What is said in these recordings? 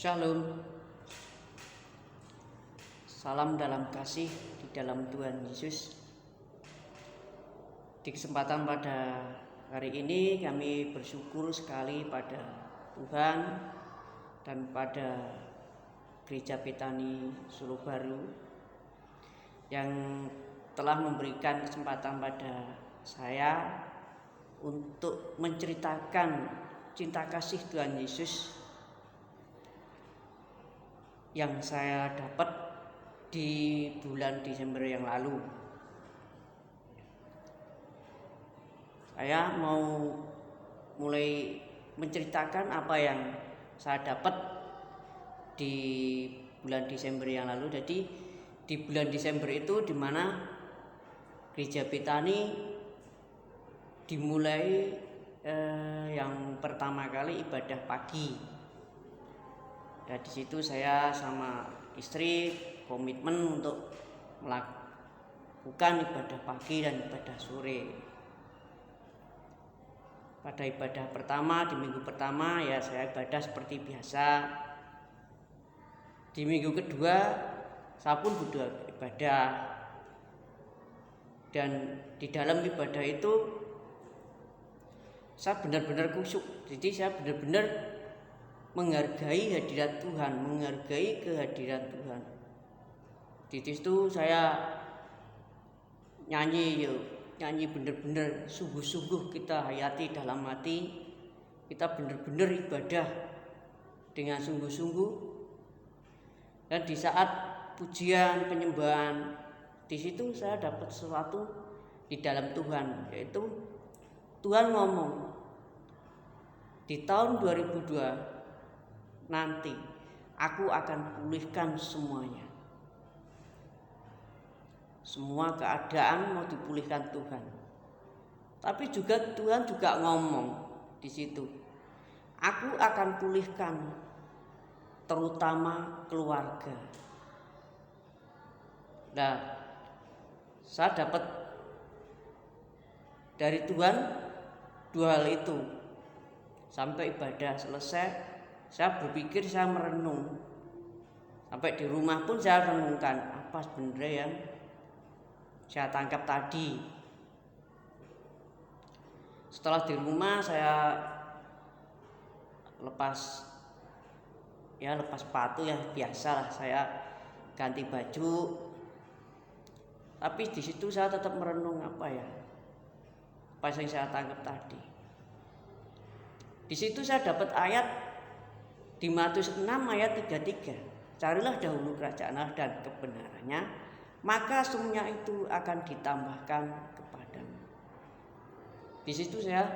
Shalom, salam dalam kasih di dalam Tuhan Yesus. Di kesempatan pada hari ini kami bersyukur sekali pada Tuhan dan pada Gereja Betani Solo Baru yang telah memberikan kesempatan pada saya untuk menceritakan cinta kasih Tuhan Yesus yang saya dapat di bulan Desember yang lalu. Saya mau mulai menceritakan apa yang saya dapat di bulan Desember yang lalu. Jadi di bulan Desember itu di mana Gereja Betani dimulai yang pertama kali ibadah pagi. Dan di situ saya sama istri komitmen untuk melakukan ibadah pagi dan ibadah sore. Pada ibadah pertama, di minggu pertama ya saya ibadah seperti biasa. Di minggu kedua saya pun ibadah. Dan di dalam ibadah itu saya benar-benar khusyuk. Jadi saya benar-benar menghargai hadirat Tuhan, menghargai kehadiran Tuhan. Di situ saya nyanyi benar-benar sungguh-sungguh kita hayati dalam hati, kita benar-benar ibadah dengan sungguh-sungguh. Dan di saat pujian penyembahan, di situ saya dapat sesuatu di dalam Tuhan, yaitu Tuhan ngomong di tahun 2002 nanti aku akan pulihkan semuanya. Semua keadaan mau dipulihkan Tuhan. Tapi juga Tuhan juga ngomong di situ, aku akan pulihkan terutama keluarga. Nah, saya dapat dari Tuhan dua hal itu. Sampai ibadah selesai, saya berpikir, saya merenung. Sampai di rumah pun saya renungkan apa sebenarnya yang saya tangkap tadi. Setelah di rumah saya lepas sepatu ya biasalah, saya ganti baju. Tapi di situ saya tetap merenung apa yang saya tangkap tadi. Di situ saya dapat ayat di Matius 6 ayat 33. Carilah dahulu kerajaan Allah dan kebenarannya, maka semuanya itu akan ditambahkan kepadamu. Di situ saya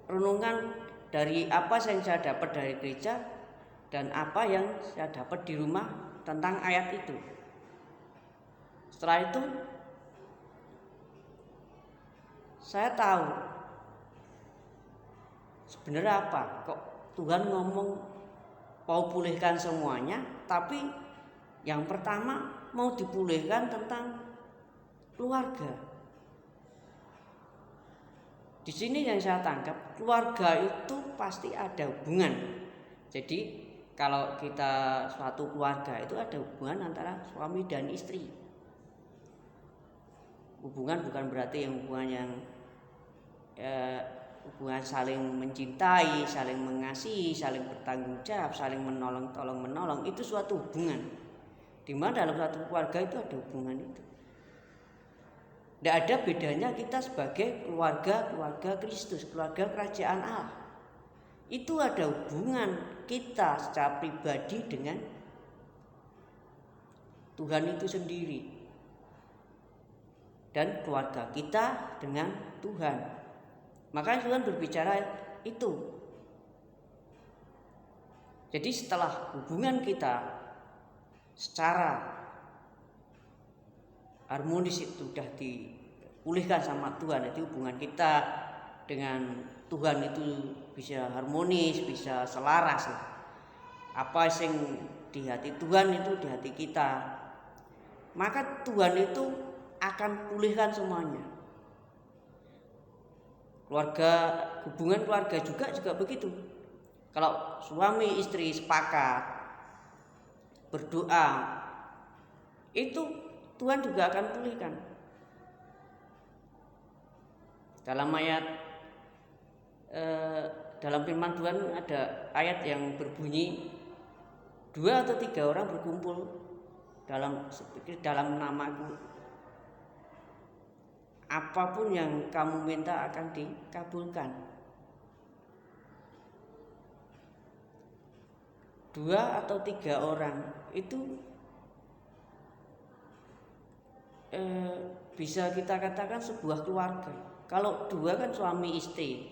renungan dari apa yang saya dapat dari gereja dan apa yang saya dapat di rumah tentang ayat itu. Setelah itu saya tahu sebenarnya apa kok Tuhan ngomong mau pulihkan semuanya, tapi yang pertama mau dipulihkan tentang keluarga. Di sini yang saya tangkap, keluarga itu pasti ada hubungan. Jadi kalau kita suatu keluarga itu ada hubungan antara suami dan istri. Hubungan bukan berarti yang hubungan saling mencintai, saling mengasihi, saling bertanggung jawab, saling menolong. Itu suatu hubungan. Di mana dalam satu keluarga itu ada hubungan itu. Tidak ada bedanya kita sebagai keluarga Kristus, keluarga kerajaan Allah. Itu ada hubungan kita secara pribadi dengan Tuhan itu sendiri. Dan keluarga kita dengan Tuhan. Makanya Tuhan berbicara itu. Jadi setelah hubungan kita secara harmonis itu sudah dipulihkan sama Tuhan, jadi hubungan kita dengan Tuhan itu bisa harmonis, bisa selaras lah. Apa yang di hati Tuhan itu di hati kita, maka Tuhan itu akan pulihkan semuanya. Hubungan keluarga juga begitu. Kalau suami istri sepakat berdoa, itu Tuhan juga akan pulihkan. Dalam ayat dalam firman Tuhan ada ayat yang berbunyi, 2 atau 3 orang berkumpul dalam namaku, apapun yang kamu minta akan dikabulkan. 2 atau 3 orang itu bisa kita katakan sebuah keluarga. Kalau 2 kan suami istri,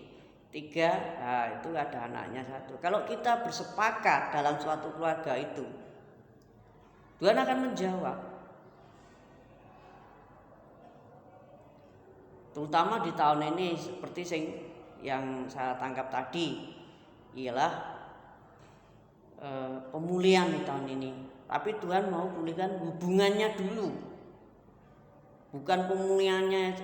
3 nah itu ada anaknya 1. Kalau kita bersepakat dalam suatu keluarga itu, Tuhan akan menjawab. Terutama di tahun ini seperti yang saya tangkap tadi ialah pemulihan di tahun ini. Tapi Tuhan mau pulihkan hubungannya dulu, bukan pemulihannya,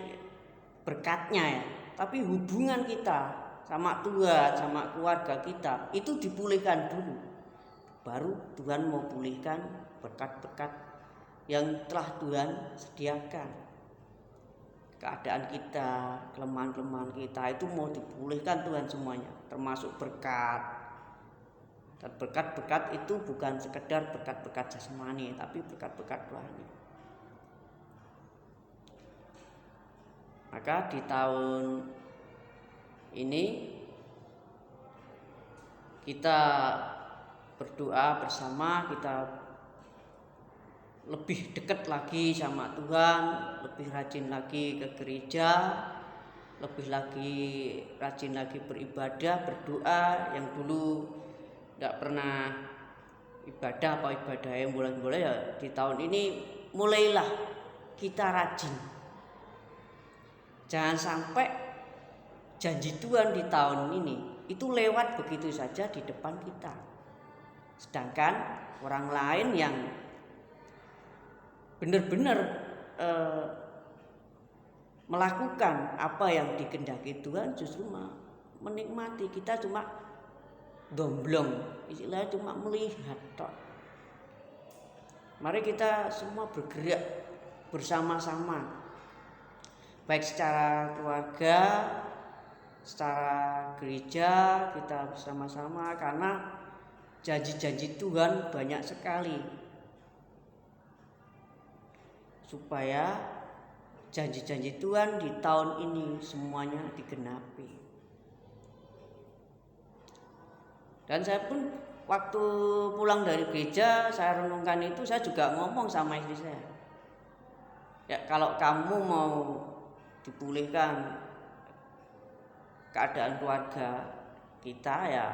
berkatnya ya, tapi hubungan kita sama Tuhan, sama keluarga kita itu dipulihkan dulu. Baru Tuhan mau pulihkan berkat-berkat yang telah Tuhan sediakan. Keadaan kita, kelemahan-kelemahan kita itu mau dipulihkan Tuhan semuanya, termasuk berkat. Dan berkat-berkat itu bukan sekedar berkat-berkat jasmani, tapi berkat-berkat rohani. Maka di tahun ini kita berdoa bersama, kita lebih dekat lagi sama Tuhan, lebih rajin lagi ke gereja, lebih rajin lagi beribadah, berdoa. Yang dulu tidak pernah ibadah yang boleh ya, di tahun ini mulailah kita rajin. Jangan sampai janji Tuhan di tahun ini itu lewat begitu saja di depan kita, sedangkan orang lain yang benar-benar melakukan apa yang dikehendaki Tuhan justru menikmati. Kita cuma domblong, istilahnya cuma melihat tok. Mari kita semua bergerak bersama-sama, baik secara keluarga, secara gereja, kita bersama-sama, karena janji-janji Tuhan banyak sekali, supaya janji-janji Tuhan di tahun ini semuanya digenapi. Dan saya pun waktu pulang dari gereja, saya renungkan itu, saya juga ngomong sama istri saya, ya kalau kamu mau dipulihkan keadaan keluarga kita, ya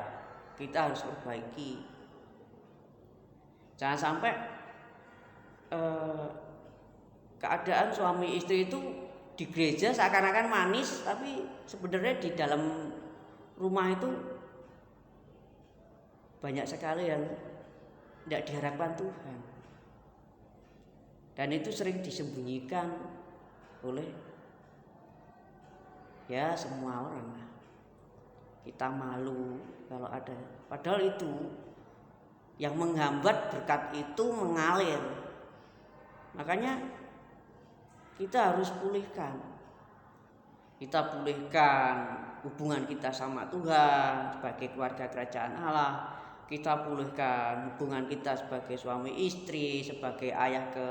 kita harus perbaiki. Jangan sampai keadaan suami istri itu di gereja seakan-akan manis, tapi sebenarnya di dalam rumah itu banyak sekali yang tidak diharapkan Tuhan, dan itu sering disembunyikan oleh ya semua orang. Kita malu kalau ada, padahal itu yang menghambat berkat itu mengalir. Makanya kita harus pulihkan. Kita pulihkan hubungan kita sama Tuhan sebagai keluarga kerajaan Allah. Kita pulihkan hubungan kita sebagai suami istri, sebagai ayah ke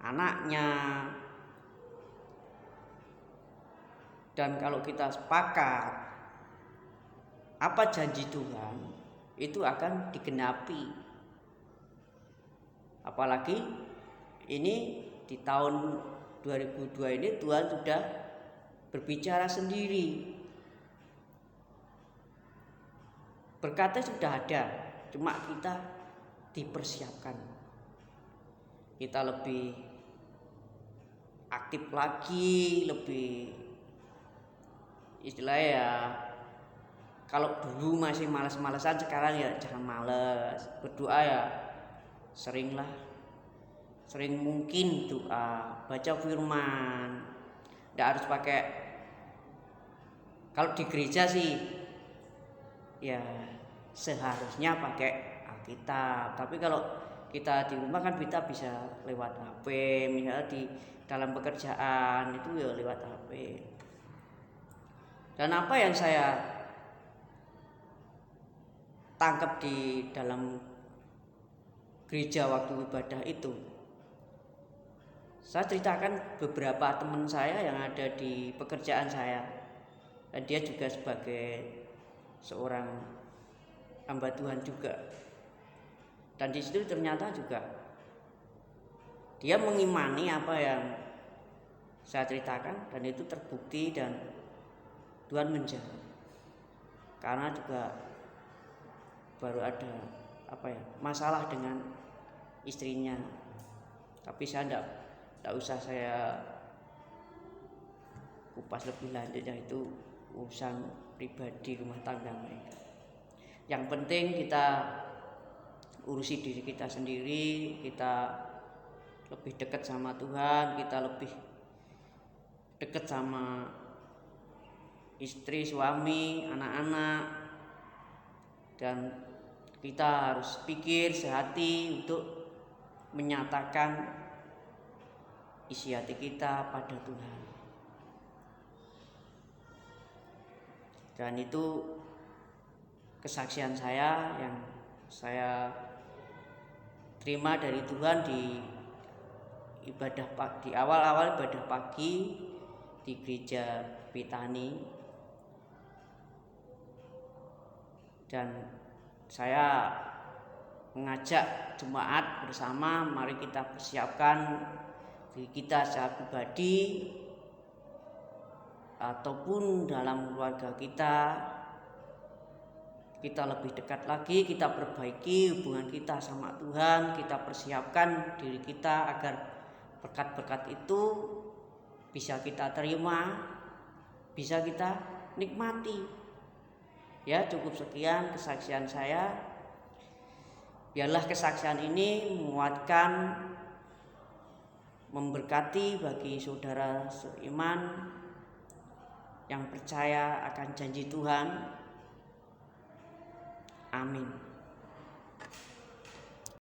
anaknya. Dan kalau kita sepakat apa janji Tuhan, itu akan digenapi. Apalagi ini di tahun 2002 ini Tuhan sudah berbicara sendiri. Berkatnya sudah ada, cuma kita dipersiapkan. Kita lebih aktif lagi, lebih istilahnya ya, kalau dulu masih malas-malasan, sekarang ya jangan malas. Berdoa ya sering mungkin doa, baca firman. Tidak harus pakai, kalau di gereja sih ya seharusnya pakai Alkitab. Tapi kalau kita di rumah kan kita bisa lewat HP, misalnya di dalam pekerjaan itu ya lewat HP. Dan apa yang saya tangkap di dalam gereja waktu ibadah itu, saya ceritakan beberapa teman saya yang ada di pekerjaan saya, dan dia juga sebagai seorang hamba Tuhan juga. Dan di situ ternyata juga dia mengimani apa yang saya ceritakan, dan itu terbukti dan Tuhan menjaga. Karena juga baru ada masalah dengan istrinya, tapi saya tidak usah saya kupas lebih lanjut, itu urusan pribadi rumah tangga mereka. Yang penting kita urusi diri kita sendiri, kita lebih dekat sama Tuhan, kita lebih dekat sama istri, suami, anak-anak, dan kita harus pikir sehati untuk menyatakan isi hati kita pada Tuhan. Dan itu kesaksian saya yang saya terima dari Tuhan di ibadah pagi, di awal-awal ibadah pagi di gereja Betani. Dan saya mengajak jemaat bersama, mari kita persiapkan diri kita secara pribadi ataupun dalam keluarga kita lebih dekat lagi, kita perbaiki hubungan kita sama Tuhan, kita persiapkan diri kita agar berkat-berkat itu bisa kita terima, bisa kita nikmati. Ya, cukup sekian kesaksian saya. Biarlah kesaksian ini menguatkan, memberkati bagi saudara seiman yang percaya akan janji Tuhan. Amin.